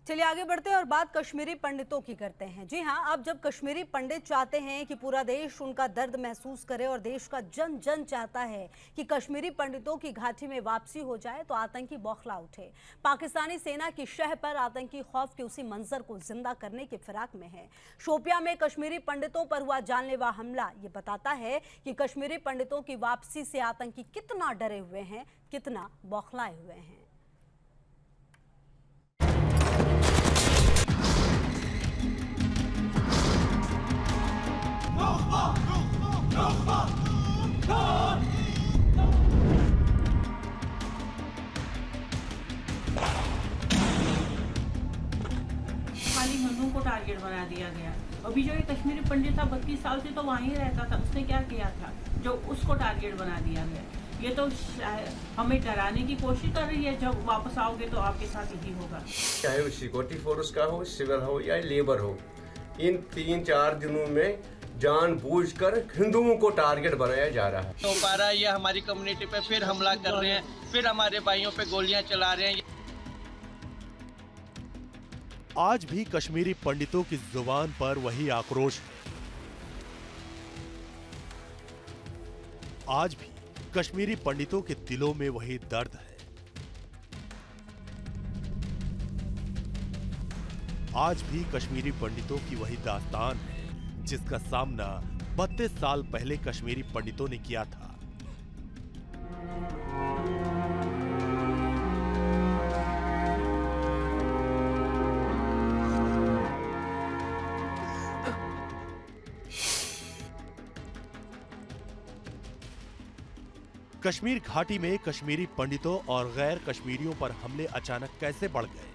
चलिए आगे बढ़ते हैं और बात कश्मीरी पंडितों की करते हैं। जी हाँ, अब जब कश्मीरी पंडित चाहते हैं कि पूरा देश उनका दर्द महसूस करे और देश का जन जन चाहता है कि कश्मीरी पंडितों की घाटी में वापसी हो जाए, तो आतंकी बौखला उठे। पाकिस्तानी सेना की शह पर आतंकी खौफ के उसी मंजर को जिंदा करने की फिराक में है। शोपियां में कश्मीरी पंडितों पर हुआ जानलेवा हमला ये बताता है कि कश्मीरी पंडितों की वापसी से आतंकी कितना डरे हुए हैं, कितना बौखलाए हुए हैं। खाली हिंदुओं को टारगेट बना दिया गया। अभी जो ये कश्मीरी पंडित था 32 साल से तो वहीं रहता था, उसने क्या किया था जो उसको टारगेट बना दिया गया। ये तो हमें डराने की कोशिश कर रही है, जब वापस आओगे तो आपके साथ यही होगा। चाहे वो सिक्योरिटी फोर्स का हो, सिविल हो या लेबर हो, इन 3-4 दिनों में जानबूझकर हिंदुओं को टारगेट बनाया जा रहा है। तो पा रहा है, ये हमारी कम्युनिटी पे फिर हमला कर रहे हैं, फिर हमारे भाइयों पे गोलियां चला रहे हैं। आज भी कश्मीरी पंडितों की जुबान पर वही आक्रोश है। आज भी कश्मीरी पंडितों के दिलों में वही दर्द है। आज भी कश्मीरी पंडितों की वही दास्तान है जिसका सामना 32 साल पहले कश्मीरी पंडितों ने किया था। कश्मीर घाटी में कश्मीरी पंडितों और गैर कश्मीरियों पर हमले अचानक कैसे बढ़ गए?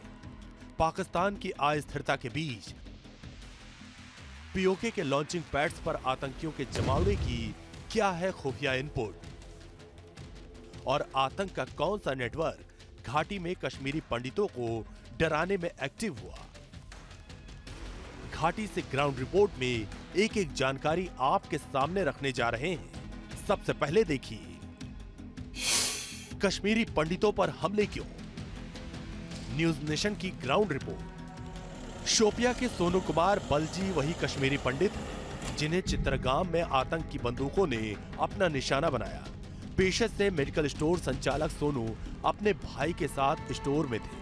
पाकिस्तान की अस्थिरता के बीच पीओके के लॉन्चिंग पैड्स पर आतंकियों के जमावड़े की क्या है खुफिया इनपुट? और आतंक का कौन सा नेटवर्क घाटी में कश्मीरी पंडितों को डराने में एक्टिव हुआ? घाटी से ग्राउंड रिपोर्ट में एक एक जानकारी आपके सामने रखने जा रहे हैं। सबसे पहले देखिए, कश्मीरी पंडितों पर हमले क्यों? न्यूज नेशन की ग्राउंड रिपोर्ट। शोपिया के सोनू कुमार बलजी वही कश्मीरी पंडित हैं जिन्हें चित्रगाम में आतंक की बंदूकों ने अपना निशाना बनाया। पेशे से मेडिकल स्टोर संचालक सोनू अपने भाई के साथ स्टोर में थे,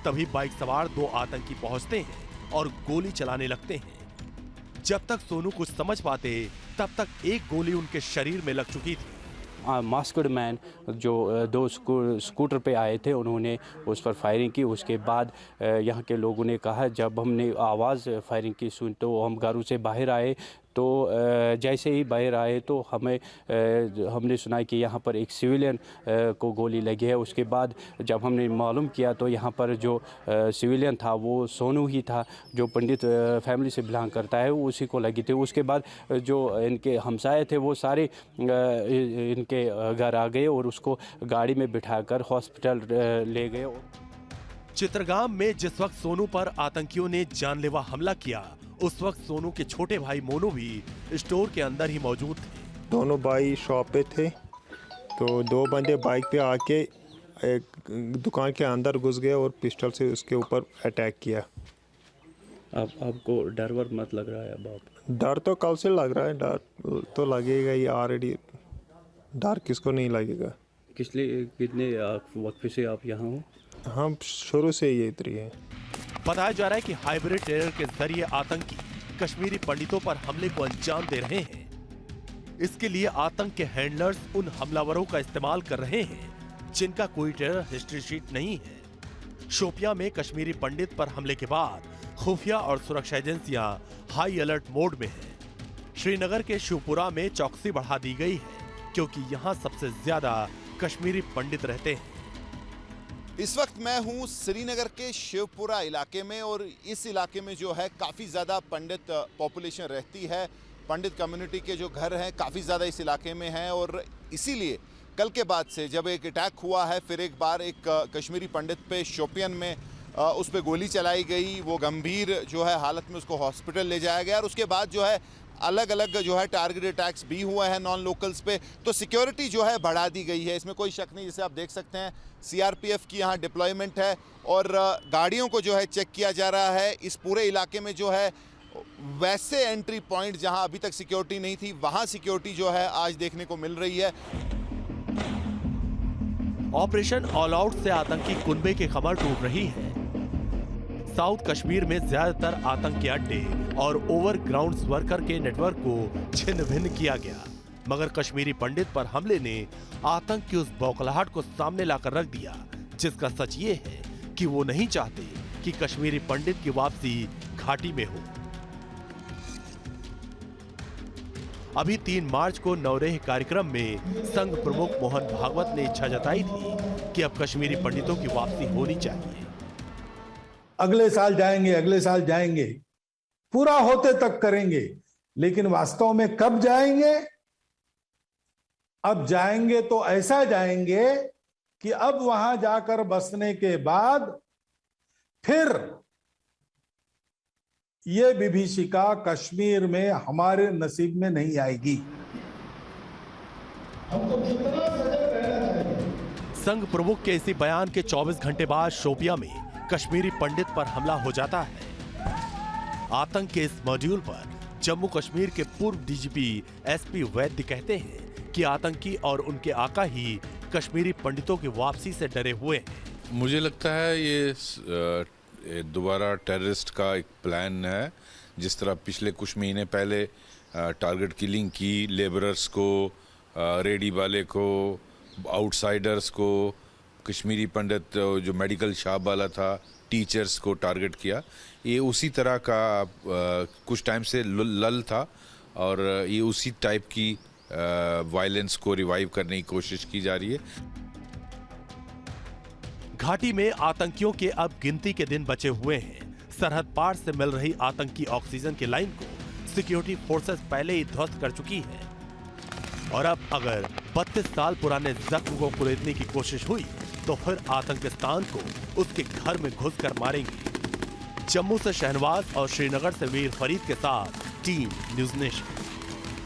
तभी बाइक सवार 2 आतंकी पहुंचते हैं और गोली चलाने लगते हैं। जब तक सोनू कुछ समझ पाते तब तक एक गोली उनके शरीर में लग चुकी थी। मास्कड मैन जो 2 स्कूटर पे आए थे, उन्होंने उस पर फायरिंग की। उसके बाद यहाँ के लोगों ने कहा, जब हमने आवाज़ फायरिंग की सुन तो हम घरों से बाहर आए। तो जैसे ही बाहर आए तो हमने सुना कि यहाँ पर एक सिविलियन को गोली लगी है। उसके बाद जब हमने मालूम किया तो यहाँ पर जो सिविलियन था वो सोनू ही था, जो पंडित फैमिली से बिलोंग करता है, उसी को लगी थी। उसके बाद जो इनके हमसाए थे वो सारे इनके घर आ गए और उसको गाड़ी में बिठाकर हॉस्पिटल ले गए। चित्रगाम में जिस वक्त सोनू पर आतंकियों ने जानलेवा हमला किया, उस वक्त सोनू के छोटे भाई मोनू भी स्टोर के अंदर ही मौजूद थे। दोनों भाई शॉप पे थे तो 2 बंदे बाइक पे आके एक दुकान के अंदर घुस गए और पिस्टल से उसके ऊपर अटैक किया। अब आपको डर वर मत लग रहा है? अब आप डर तो कल से लग रहा है, डर तो लगेगा ही ऑलरेडी। डर किसको नहीं लगेगा? कितने वक्त से आप यहाँ हो? हम शुरू से ये इधर ही हैं। बताया जा रहा है कि हाइब्रिड टेरर के जरिए आतंकी कश्मीरी पंडितों पर हमले को अंजाम दे रहे हैं। इसके लिए आतंक के हैंडलर्स उन हमलावरों का इस्तेमाल कर रहे हैं जिनका कोई टेरर हिस्ट्री शीट नहीं है। शोपिया में कश्मीरी पंडित पर हमले के बाद खुफिया और सुरक्षा एजेंसियां हाई अलर्ट मोड में हैं। श्रीनगर के शिवपुरा में चौकसी बढ़ा दी गई है क्योंकि यहाँ सबसे ज्यादा कश्मीरी पंडित रहते हैं। इस वक्त मैं हूं श्रीनगर के शिवपुरा इलाके में और इस इलाके में जो है काफ़ी ज़्यादा पंडित पॉपुलेशन रहती है। पंडित कम्युनिटी के जो घर हैं काफ़ी ज़्यादा इस इलाके में हैं और इसीलिए कल के बाद से जब एक अटैक हुआ है, फिर एक बार एक कश्मीरी पंडित पे शोपियन में उस पर गोली चलाई गई। वो गंभीर जो है हालत में उसको हॉस्पिटल ले जाया गया और उसके बाद जो है अलग अलग जो है टारगेट अटैक्स भी हुए हैं नॉन लोकल्स पे। तो सिक्योरिटी जो है बढ़ा दी गई है, इसमें कोई शक नहीं। जैसे आप देख सकते हैं सीआरपीएफ की यहाँ डिप्लॉयमेंट है और गाड़ियों को जो है चेक किया जा रहा है। इस पूरे इलाके में जो है वैसे एंट्री पॉइंट जहां अभी तक सिक्योरिटी नहीं थी, वहां सिक्योरिटी जो है आज देखने को मिल रही है। ऑपरेशन ऑल आउट से आतंकी कुनबे की खबर टूट रही है। साउथ कश्मीर में ज्यादातर आतंकी अड्डे और ओवरग्राउंड वर्कर के नेटवर्क को छिन्न भिन्न किया गया, मगर कश्मीरी पंडित पर हमले ने आतंक की उस बौखलाहट को सामने लाकर रख दिया, जिसका सच ये है कि वो नहीं चाहते कि कश्मीरी पंडित की वापसी घाटी में हो। अभी 3 मार्च को नवरेह कार्यक्रम में संघ प्रमुख मोहन भागवत ने इच्छा जताई थी कि अब कश्मीरी पंडितों की वापसी होनी चाहिए। अगले साल जाएंगे, पूरा होते तक करेंगे, लेकिन वास्तव में कब जाएंगे? अब जाएंगे तो ऐसा जाएंगे कि अब वहां जाकर बसने के बाद फिर ये विभीषिका कश्मीर में हमारे नसीब में नहीं आएगी। हमको कितना सजग रहना चाहिए। संघ प्रमुख के इसी बयान के 24 घंटे बाद शोपियां में कश्मीरी पंडित पर हमला हो जाता है। आतंक के इस मॉड्यूल पर जम्मू कश्मीर के पूर्व डीजीपी एसपी वैद्य कहते हैं कि आतंकी और उनके आका ही कश्मीरी पंडितों की वापसी से डरे हुए हैं। मुझे लगता है ये दोबारा टेररिस्ट का एक प्लान है। जिस तरह पिछले कुछ महीने पहले टारगेट किलिंग की, लेबरर्स को, रेडी वाले को, आउटसाइडर्स को, कश्मीरी पंडित जो मेडिकल शॉप वाला था, टीचर्स को टारगेट किया, ये उसी तरह का कुछ टाइम से लल था और ये उसी टाइप की वायलेंस को रिवाइव करने की कोशिश की जा रही है। घाटी में आतंकियों के अब गिनती के दिन बचे हुए हैं। सरहद पार से मिल रही आतंकी ऑक्सीजन की लाइन को सिक्योरिटी फोर्सेस पहले ही ध्वस्त कर चुकी है और अब अगर 32 साल पुराने जख्म को कुरेदने की कोशिश हुई तो फिर आतंकिस्तान को उसके घर में घुसकर मारेंगे। जम्मू से शहनवाज और श्रीनगर से वीर फरीद के साथ टीम न्यूज़ नेशन।